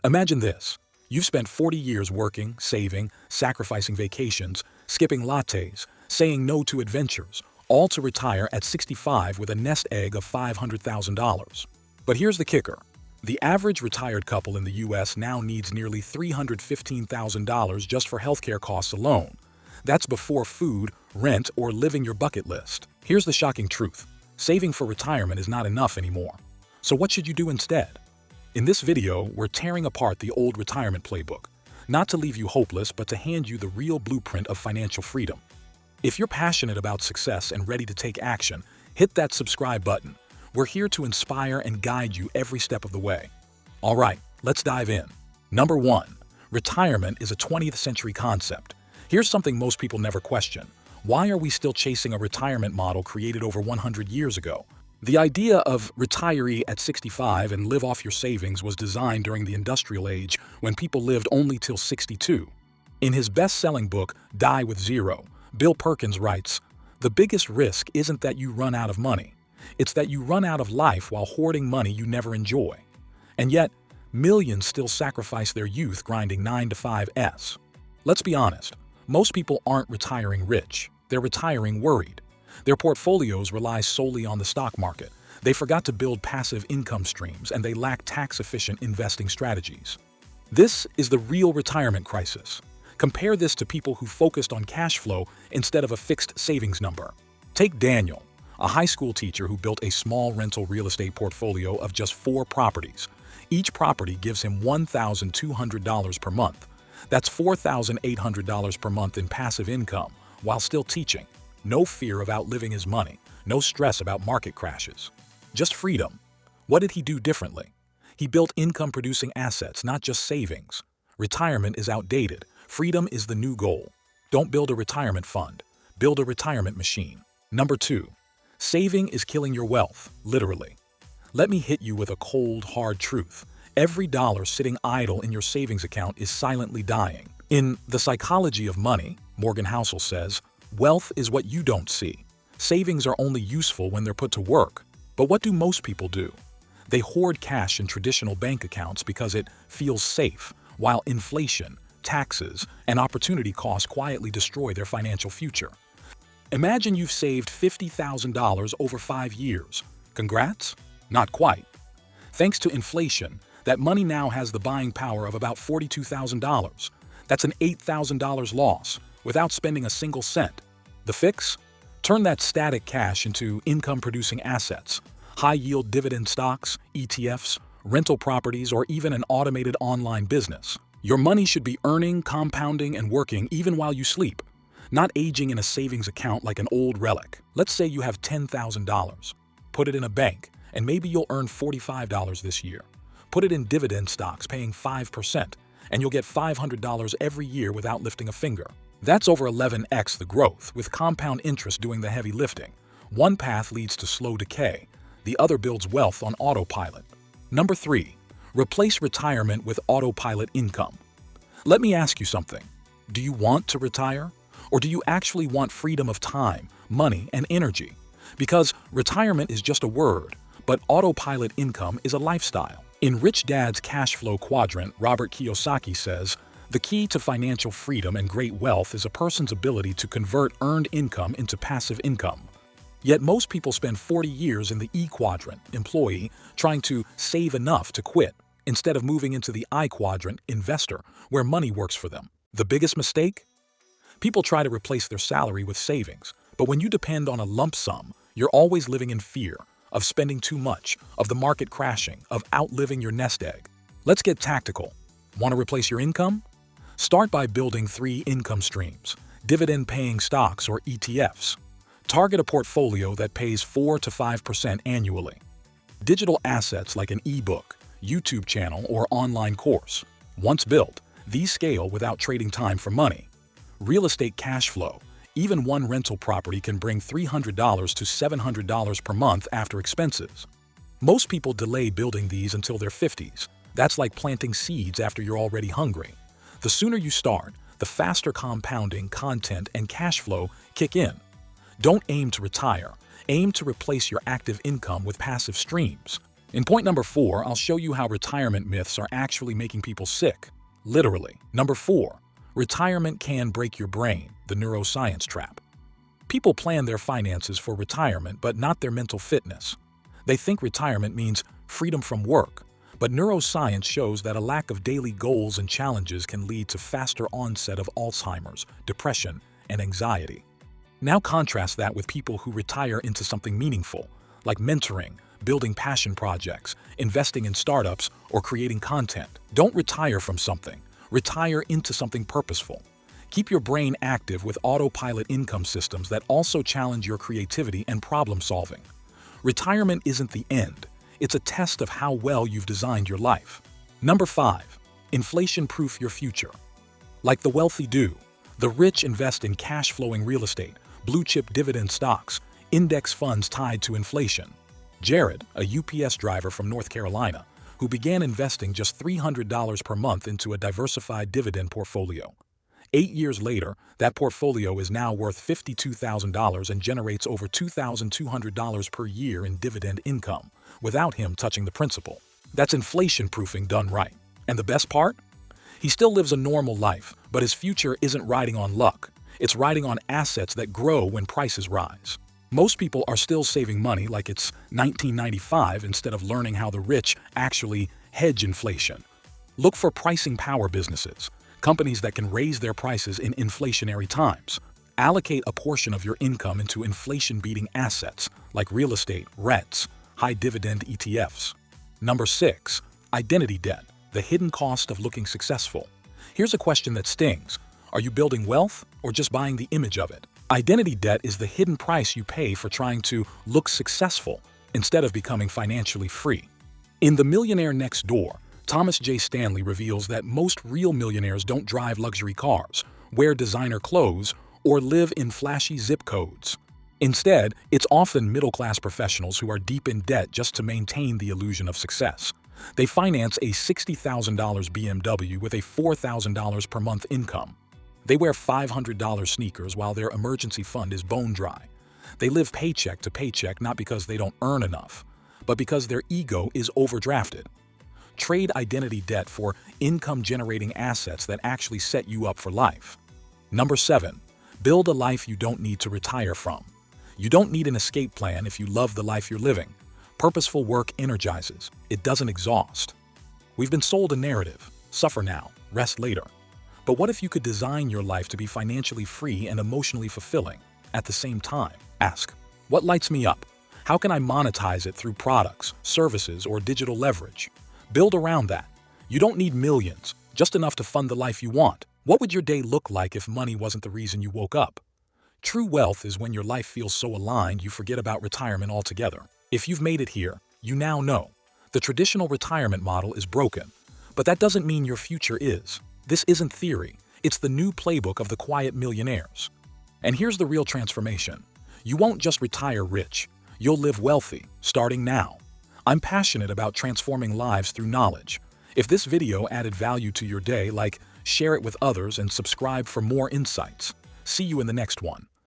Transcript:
Imagine this. You've spent 40 years working, saving, sacrificing vacations, skipping lattes, saying no to adventures, all to retire at 65 with a nest egg of $500,000. But here's the kicker. The average retired couple in the US now needs nearly $315,000 just for healthcare costs alone. That's before food, rent, or living your bucket list. Here's the shocking truth. Saving for retirement is not enough anymore. So what should you do instead? In this video, we're tearing apart the old retirement playbook, not to leave you hopeless, but to hand you the real blueprint of financial freedom. If you're passionate about success and ready to take action, hit that subscribe button. We're here to inspire and guide you every step of the way. All right, let's dive in. Number 1. Retirement is a 20th century concept. Here's something most people never question. Why are we still chasing a retirement model created over 100 years ago? The idea of retiree at 65 and live off your savings was designed during the industrial age when people lived only till 62. In his best-selling book, Die with Zero, Bill Perkins writes, "The biggest risk isn't that you run out of money. It's that you run out of life while hoarding money you never enjoy." And yet, millions still sacrifice their youth grinding 9-to-5s. Let's be honest, most people aren't retiring rich. They're retiring worried. Their portfolios rely solely on the stock market. They forgot to build passive income streams, and they lack tax-efficient investing strategies. This is the real retirement crisis. Compare this to people who focused on cash flow instead of a fixed savings number. Take Daniel, a high school teacher who built a small rental real estate portfolio of just 4 properties. Each property gives him $1,200 per month. That's $4,800 per month in passive income, while still teaching. No fear of outliving his money, no stress about market crashes. Just freedom. What did he do differently? He built income-producing assets, not just savings. Retirement is outdated. Freedom is the new goal. Don't build a retirement fund. Build a retirement machine. Number 2. Saving is killing your wealth, literally. Let me hit you with a cold, hard truth. Every dollar sitting idle in your savings account is silently dying. In The Psychology of Money, Morgan Housel says, "Wealth is what you don't see. Savings are only useful when they're put to work." But what do most people do? They hoard cash in traditional bank accounts because it feels safe, while inflation, taxes, and opportunity costs quietly destroy their financial future. Imagine you've saved $50,000 over 5 years. Congrats? Not quite. Thanks to inflation, that money now has the buying power of about $42,000. That's an $8,000 loss, without spending a single cent. The fix? Turn that static cash into income-producing assets, high-yield dividend stocks, ETFs, rental properties, or even an automated online business. Your money should be earning, compounding, and working even while you sleep, not aging in a savings account like an old relic. Let's say you have $10,000. Put it in a bank, and maybe you'll earn $45 this year. Put it in dividend stocks paying 5%, and you'll get $500 every year without lifting a finger. That's over 11x the growth, with compound interest doing the heavy lifting. One path leads to slow decay. The other builds wealth on autopilot. Number 3. Replace retirement with autopilot income. Let me ask you something. Do you want to retire? Or do you actually want freedom of time, money, and energy? Because retirement is just a word, but autopilot income is a lifestyle. In Rich Dad's Cash Flow Quadrant, Robert Kiyosaki says, "The key to financial freedom and great wealth is a person's ability to convert earned income into passive income." Yet most people spend 40 years in the E quadrant, employee, trying to save enough to quit, instead of moving into the I quadrant, investor, where money works for them. The biggest mistake? People try to replace their salary with savings, but when you depend on a lump sum, you're always living in fear of spending too much, of the market crashing, of outliving your nest egg. Let's get tactical. Want to replace your income? Start by building 3 income streams, dividend-paying stocks or ETFs. Target a portfolio that pays 4 to 5% annually. Digital assets like an ebook, YouTube channel, or online course. Once built, these scale without trading time for money. Real estate cash flow. Even one rental property can bring $300 to $700 per month after expenses. Most people delay building these until their 50s. That's like planting seeds after you're already hungry. The sooner you start, the faster compounding, content, and cash flow kick in. Don't aim to retire. Aim to replace your active income with passive streams. In point number 4, I'll show you how retirement myths are actually making people sick. Literally. Number 4, retirement can break your brain, the neuroscience trap. People plan their finances for retirement, but not their mental fitness. They think retirement means freedom from work, but neuroscience shows that a lack of daily goals and challenges can lead to faster onset of Alzheimer's, depression, and anxiety. Now contrast that with people who retire into something meaningful, like mentoring, building passion projects, investing in startups, or creating content. Don't retire from something. Retire into something purposeful. Keep your brain active with Autopilot income systems that also challenge your creativity and problem solving. Retirement isn't the end. It's a test of how well you've designed your life. Number 5, inflation-proof your future. Like the wealthy do, the rich invest in cash-flowing real estate, blue-chip dividend stocks, index funds tied to inflation. Jared, a UPS driver from North Carolina, who began investing just $300 per month into a diversified dividend portfolio. 8 years later, that portfolio is now worth $52,000 and generates over $2,200 per year in dividend income, without him touching the principal. That's inflation-proofing done right. And the best part? He still lives a normal life, but his future isn't riding on luck. It's riding on assets that grow when prices rise. Most people are still saving money like it's 1995 instead of learning how the rich actually hedge inflation. Look for pricing power businesses, companies that can raise their prices in inflationary times. Allocate a portion of your income into inflation-beating assets like real estate, REITs, high-dividend ETFs. Number 6, identity debt, the hidden cost of looking successful. Here's a question that stings. Are you building wealth or just buying the image of it? Identity debt is the hidden price you pay for trying to look successful instead of becoming financially free. In The Millionaire Next Door, Thomas J. Stanley reveals that most real millionaires don't drive luxury cars, wear designer clothes, or live in flashy zip codes. Instead, it's often middle-class professionals who are deep in debt just to maintain the illusion of success. They finance a $60,000 BMW with a $4,000 per month income. They wear $500 sneakers while their emergency fund is bone dry. They live paycheck to paycheck not because they don't earn enough, but because their ego is overdrafted. Trade identity debt for income-generating assets that actually set you up for life. Number 7, build a life you don't need to retire from. You don't need an escape plan if you love the life you're living. Purposeful work energizes. It doesn't exhaust. We've been sold a narrative: suffer now, rest later. But what if you could design your life to be financially free and emotionally fulfilling at the same time? Ask, what lights me up? How can I monetize it through products, services, or digital leverage? Build around that. You don't need millions, just enough to fund the life you want. What would your day look like if money wasn't the reason you woke up? True wealth is when your life feels so aligned you forget about retirement altogether. If you've made it here, you now know. The traditional retirement model is broken, but that doesn't mean your future is. This isn't theory. It's the new playbook of the quiet millionaires. And here's the real transformation. You won't just retire rich. You'll live wealthy, starting now. I'm passionate about transforming lives through knowledge. If this video added value to your day, share it with others and subscribe for more insights. See you in the next one.